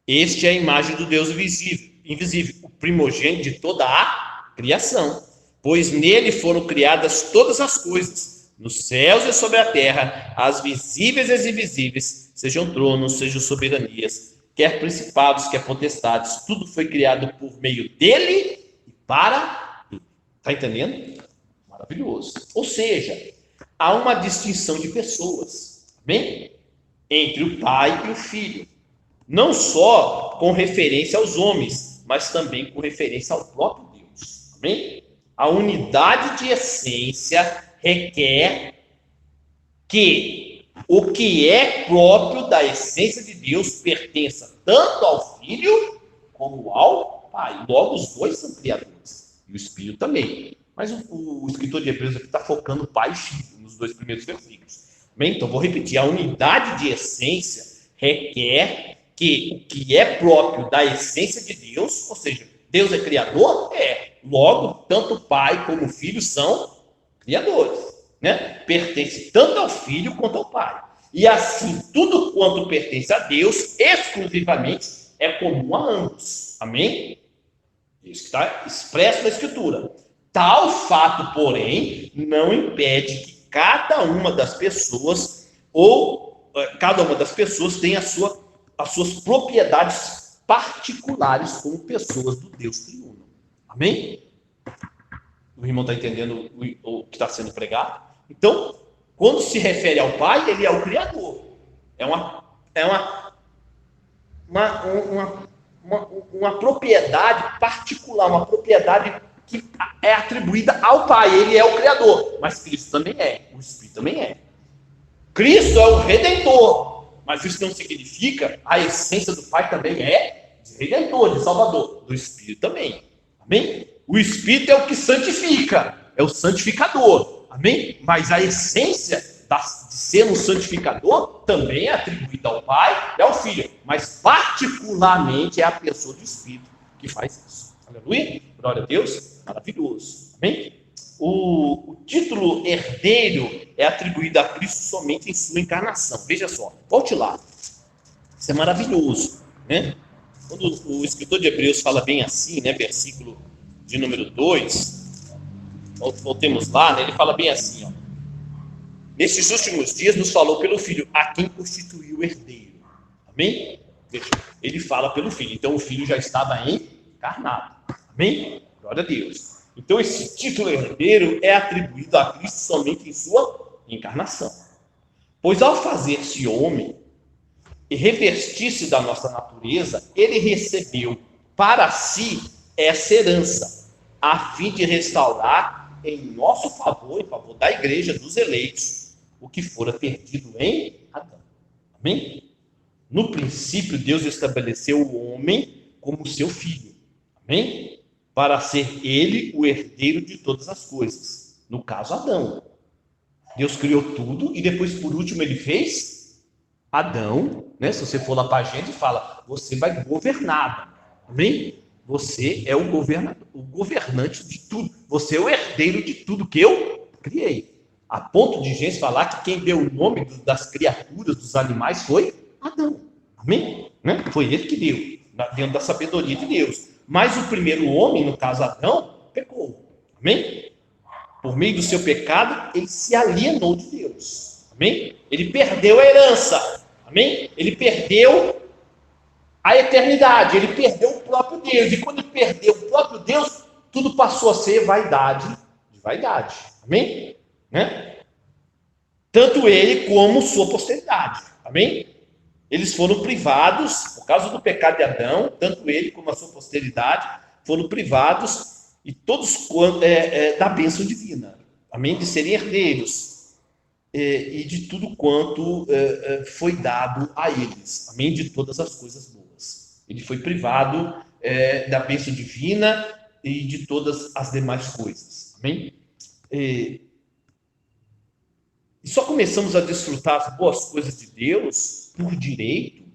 Speaker 2: este é a imagem do Deus invisível, o primogênito de toda a criação, pois nele foram criadas todas as coisas, nos céus e sobre a terra, as visíveis e as invisíveis, sejam tronos, sejam soberanias, quer principados, quer potestades, tudo foi criado por meio dele e para ele. Está entendendo? Maravilhoso. Ou seja, há uma distinção de pessoas, bem, entre o Pai e o Filho. Não só com referência aos homens, mas também com referência ao próprio Deus. Amém? A unidade de essência requer que o que é próprio da essência de Deus pertença tanto ao Filho como ao Pai. Logo, os dois são criadores. E o Espírito também. Mas o escritor de Hebreus aqui está focando Pai e Filho nos 2 primeiros versículos. Bem, então, vou repetir. A unidade de essência requer que o que é próprio da essência de Deus, ou seja, Deus é criador? Logo, tanto o Pai como o Filho são criadores, né? Pertence tanto ao Filho quanto ao Pai. E assim, tudo quanto pertence a Deus, exclusivamente, é comum a ambos. Amém? Isso que está expresso na Escritura. Tal fato, porém, não impede que cada uma das pessoas tenha as suas propriedades particulares como pessoas do Deus triuno. Amém? O irmão está entendendo o que está sendo pregado? Então, quando se refere ao Pai, ele é o Criador. É uma propriedade particular, uma propriedade que é atribuída ao Pai. Ele é o Criador, mas Cristo também é, o Espírito também é. Cristo é o Redentor, mas isso não significa a essência do Pai também é De redentor, de salvador. Do Espírito também. Amém? O Espírito é o que santifica, é o santificador. Amém? Mas a essência de ser um santificador também é atribuída ao Pai e ao Filho. Mas particularmente é a pessoa do Espírito que faz isso. Aleluia? Glória a Deus. Maravilhoso. Amém? O título herdeiro é atribuído a Cristo somente em sua encarnação. Veja só, volte lá. Isso é maravilhoso, né? Quando o escritor de Hebreus fala bem assim, né? Versículo de número 2, voltemos lá, né? Ele fala bem assim, ó. Nesses últimos dias nos falou pelo Filho, a quem constituiu o herdeiro. Amém? Veja, ele fala pelo Filho. Então o Filho já estava encarnado. Amém? Glória a Deus. Então esse título herdeiro é atribuído a Cristo somente em sua encarnação. Pois ao fazer-se homem e revestir-se da nossa natureza, ele recebeu para si essa herança, a fim de restaurar em nosso favor, em favor da igreja, dos eleitos, o que fora perdido em Adão. Amém? No princípio, Deus estabeleceu o homem como seu filho. Amém? Para ser ele o herdeiro de todas as coisas. No caso, Adão. Deus criou tudo e depois, por último, ele fez Adão, né? Se você for lá para a gente, fala, você vai governar. Amém? Você é o governante de tudo. Você é o herdeiro de tudo que eu criei. A ponto de gente falar que quem deu o nome das criaturas, dos animais, foi Adão. Amém? Né? Foi ele que deu, dentro da sabedoria de Deus. Mas o primeiro homem, no caso Adão, pecou. Amém? Por meio do seu pecado, ele se alienou de Deus. Amém? Ele perdeu a herança. Amém? Ele perdeu a eternidade. Ele perdeu o próprio Deus. E quando ele perdeu o próprio Deus, tudo passou a ser vaidade de vaidade. Amém? Né? Tanto ele como sua posteridade. Amém? Eles foram privados, por causa do pecado de Adão, tanto ele como a sua posteridade, foram privados e todos da bênção divina. Amém? De serem herdeiros. E de tudo quanto foi dado a eles. Amém? De todas as coisas boas. Ele foi privado da bênção divina e de todas as demais coisas. Amém? E só começamos a desfrutar as boas coisas de Deus por direito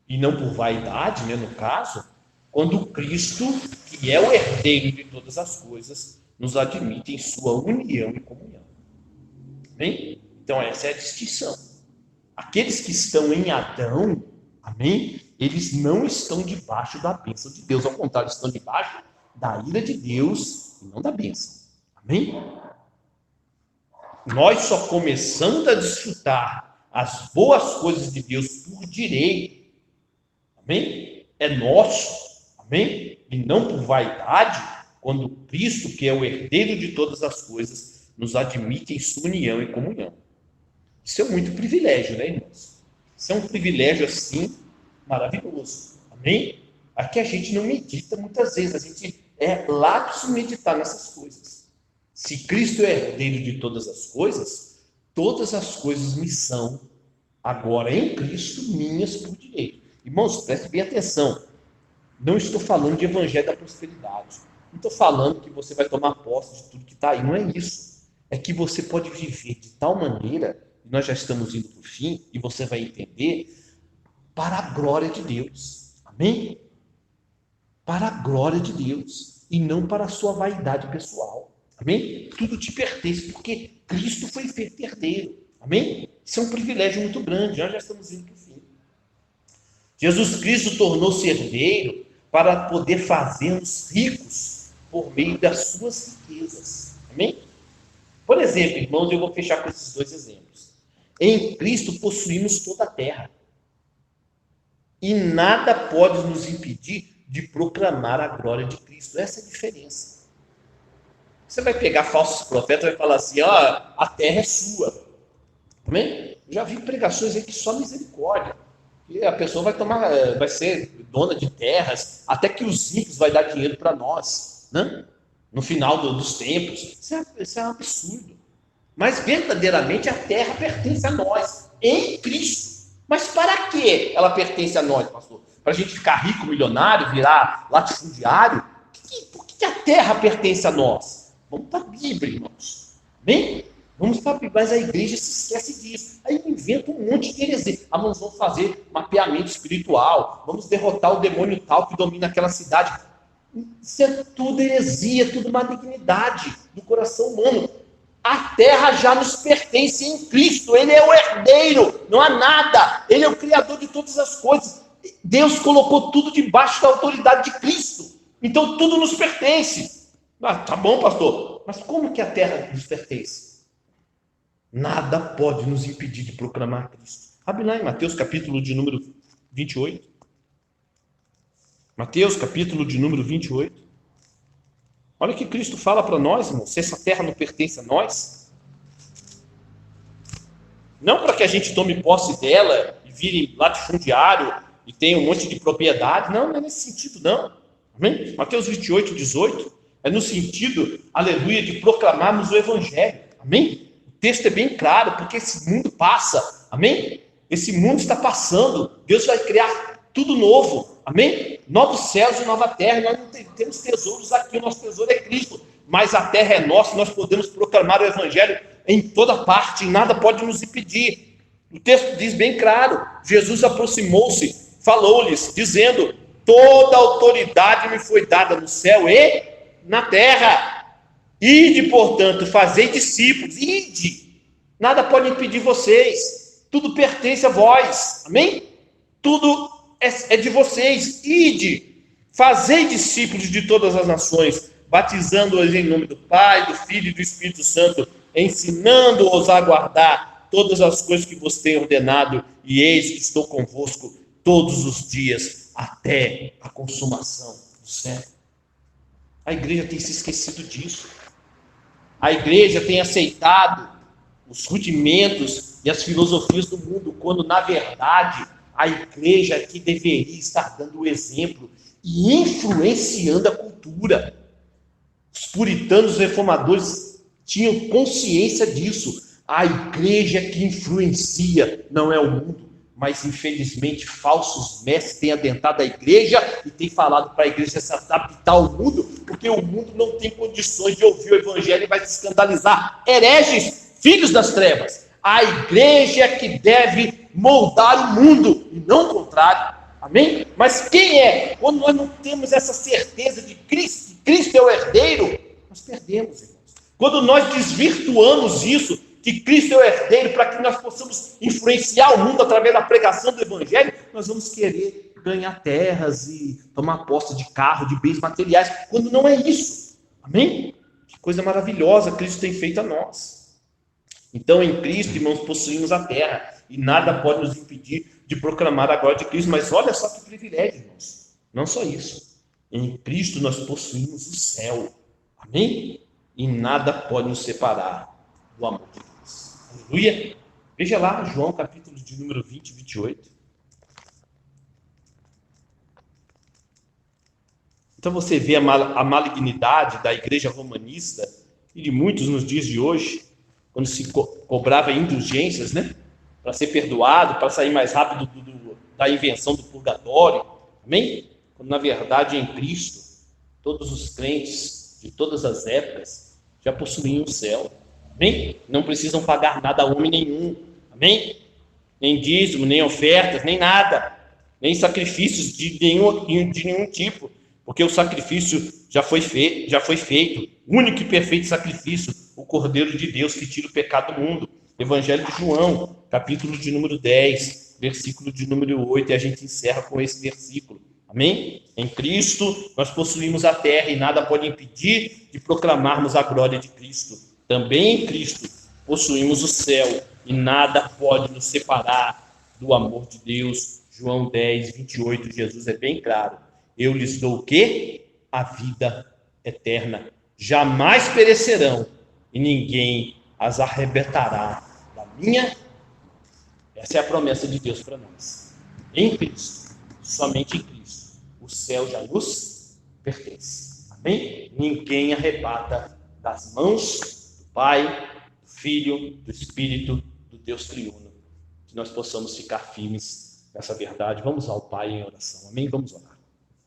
Speaker 2: e não por vaidade, né, no caso, quando Cristo, que é o herdeiro de todas as coisas, nos admite em sua união e comunhão. Amém? Então essa é a distinção. Aqueles que estão em Adão, amém? Eles não estão debaixo da bênção de Deus, ao contrário, estão debaixo da ira de Deus e não da bênção. Amém? Nós só começamos a desfrutar as boas coisas de Deus por direito. Amém? É nosso. Amém? E não por vaidade, quando Cristo, que é o herdeiro de todas as coisas, nos admite em sua união e comunhão. Isso é muito privilégio, né, irmãos? Isso é um privilégio, assim, maravilhoso. Amém? Aqui a gente não medita muitas vezes, a gente é lapso meditar nessas coisas. Se Cristo é herdeiro de todas as coisas me são, agora em Cristo, minhas por direito. Irmãos, prestem bem atenção. Não estou falando de evangelho da prosperidade. Não estou falando que você vai tomar posse de tudo que está aí. Não é isso. É que você pode viver de tal maneira, e nós já estamos indo para o fim, e você vai entender, para a glória de Deus. Amém? Para a glória de Deus. E não para a sua vaidade pessoal. Amém? Tudo te pertence, porque Cristo foi feito herdeiro. Amém? Isso é um privilégio muito grande. Nós já estamos indo para o fim. Jesus Cristo tornou-se herdeiro para poder fazer-nos ricos por meio das suas riquezas. Amém? Por exemplo, irmãos, eu vou fechar com esses dois exemplos. Em Cristo possuímos toda a terra. E nada pode nos impedir de proclamar a glória de Cristo. Essa é a diferença. Você vai pegar falsos profetas e vai falar assim, a terra é sua. Amém? Eu já vi pregações aí que só misericórdia. E a pessoa vai ser dona de terras, até que os ricos vai dar dinheiro para nós, né? No final dos tempos. Isso é um absurdo. Mas verdadeiramente a terra pertence a nós, em Cristo. Mas para que ela pertence a nós, pastor? para a gente ficar rico, milionário, virar latifundiário? Por que a terra pertence a nós? Vamos para a Bíblia, irmãos. Bem? Vamos para a Bíblia, mas a igreja se esquece disso. Aí inventa um monte de heresia. Nós vamos fazer mapeamento espiritual, vamos derrotar o demônio tal que domina aquela cidade. Isso é tudo heresia, tudo malignidade do coração humano. A terra já nos pertence em Cristo, Ele é o herdeiro, não há nada, Ele é o criador de todas as coisas. Deus colocou tudo debaixo da autoridade de Cristo, então tudo nos pertence. Tá bom, pastor, mas como que a terra nos pertence? Nada pode nos impedir de proclamar Cristo. Abre lá em Mateus capítulo de número 28. Mateus capítulo de número 28. Olha o que Cristo fala para nós, irmão. Se essa terra não pertence a nós, não para que a gente tome posse dela e vire latifundiário e tenha um monte de propriedade. Não é nesse sentido, não. Amém? Mateus 28, 18. É no sentido, aleluia, de proclamarmos o Evangelho. Amém? O texto é bem claro, porque esse mundo passa. Amém? Esse mundo está passando. Deus vai criar tudo novo. Amém? Novos céus e nova terra. Nós não temos tesouros aqui. O nosso tesouro é Cristo. Mas a terra é nossa. Nós podemos proclamar o Evangelho em toda parte. E nada pode nos impedir. O texto diz bem claro. Jesus aproximou-se, falou-lhes, dizendo: toda autoridade me foi dada no céu e na terra. Ide, portanto, fazei discípulos. Ide. Nada pode impedir vocês. Tudo pertence a vós. Amém? Tudo é de vocês. Ide. Fazei discípulos de todas as nações, batizando-os em nome do Pai, do Filho e do Espírito Santo, ensinando-os a guardar todas as coisas que vos tenho ordenado, e eis que estou convosco todos os dias, até a consumação do século. A igreja tem se esquecido disso. A igreja tem aceitado os rudimentos e as filosofias do mundo, quando, na verdade, a igreja que deveria estar dando o exemplo e influenciando a cultura. Os puritanos reformadores tinham consciência disso. A igreja que influencia não é o mundo, mas infelizmente falsos mestres têm adentrado a igreja e têm falado para a igreja se adaptar ao mundo, porque o mundo não tem condições de ouvir o evangelho e vai se escandalizar. Hereges, filhos das trevas. A igreja que deve moldar o mundo e não o contrário. Amém? Mas quem é? Quando nós não temos essa certeza de Cristo, que Cristo é o herdeiro, nós perdemos, irmãos. Quando nós desvirtuamos isso, que Cristo é o herdeiro, para que nós possamos influenciar o mundo através da pregação do evangelho, nós vamos querer ganhar terras e tomar posse de carro, de bens materiais, quando não é isso. Amém? Que coisa maravilhosa Cristo tem feito a nós. Então, em Cristo, irmãos, possuímos a terra, e nada pode nos impedir de proclamar a glória de Cristo. Mas olha só que privilégio, irmãos. Não só isso. Em Cristo nós possuímos o céu. Amém? E nada pode nos separar do amor de Deus. Aleluia! Veja lá, João, capítulo de número 20 e 28. Então você vê a malignidade da igreja romanista e de muitos nos dias de hoje, quando se cobrava indulgências, né? Para ser perdoado, para sair mais rápido da invenção do purgatório. Amém? Quando na verdade em Cristo, todos os crentes de todas as épocas já possuíam o céu. Amém? Não precisam pagar nada a homem nenhum. Amém? Nem dízimo, nem ofertas, nem nada. Nem sacrifícios de nenhum tipo. Porque o sacrifício já foi feito. O único e perfeito sacrifício, o Cordeiro de Deus que tira o pecado do mundo. Evangelho de João, capítulo de número 10, versículo de número 8. E a gente encerra com esse versículo. Amém? Em Cristo nós possuímos a terra e nada pode impedir de proclamarmos a glória de Cristo. Também em Cristo possuímos o céu e nada pode nos separar do amor de Deus. João 10, 28, Jesus é bem claro. Eu lhes dou o quê? A vida eterna. Jamais perecerão e ninguém as arrebatará da minha. Essa é a promessa de Deus para nós. Em Cristo, somente em Cristo, o céu já nos pertence. Amém? Ninguém arrebata das mãos do Pai, do Filho, do Espírito, do Deus triuno. Que nós possamos ficar firmes essa verdade. Vamos ao Pai em oração. Amém? Vamos orar.